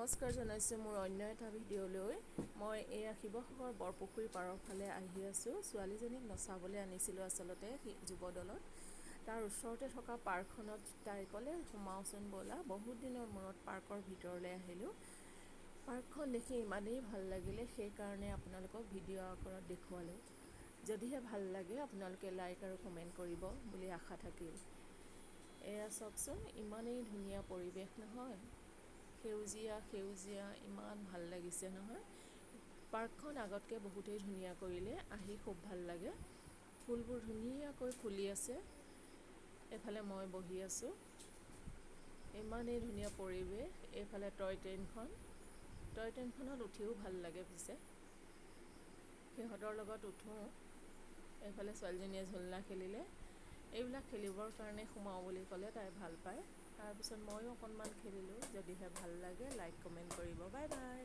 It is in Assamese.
নমস্কাৰ জনাইছোঁ মোৰ অন্য এটা ভিডিঅ'লৈ। মই এয়া শিৱসাগৰ বৰপুখুৰী পাৰৰ ফালে আহি আছোঁ। ছোৱালীজনীক নচাবলৈ আনিছিলোঁ আচলতে যুৱ দলত। তাৰ ওচৰতে থকা পাৰ্কখনত তাই ক'লে সোমাওচোন ব'লা। বহুত দিনৰ মূৰত পাৰ্কৰ ভিতৰলৈ আহিলোঁ। পাৰ্কখন দেখি ইমানেই ভাল লাগিলে, সেইকাৰণে আপোনালোকক ভিডিঅ' আকাৰত দেখুৱালোঁ। যদিহে ভাল লাগে আপোনালোকে লাইক আৰু কমেণ্ট কৰিব বুলি আশা থাকিল। এয়া চাওকচোন, ইমানেই ধুনীয়া পৰিৱেশ নহয়, সেউজীয়া সেউজীয়া, ইমান ভাল লাগিছে নহয়। পাৰ্কখন আগতকৈ বহুতেই ধুনীয়া কৰিলে, আহি খুব ভাল লাগে। ফুলবোৰ ধুনীয়াকৈ ফুলি আছে। এফালে মই বহি আছোঁ, ইমানেই ধুনীয়া পৰিৱেশ। এইফালে টয় ট্ৰেইনখনত উঠিও ভাল লাগে। পিছে সিহঁতৰ লগত উঠোঁ। এইফালে ছোৱালীজনীয়ে ঝুলনা খেলিলে। এইবিলাক খেলিবৰ কাৰণে সোমাওঁ বুলি ক'লে, তাই ভাল পায়। তাৰপিছত ময়ো অকণমান খেলিলোঁ। যদিহে ভাল লাগে লাইক কমেণ্ট কৰিব। Bye bye.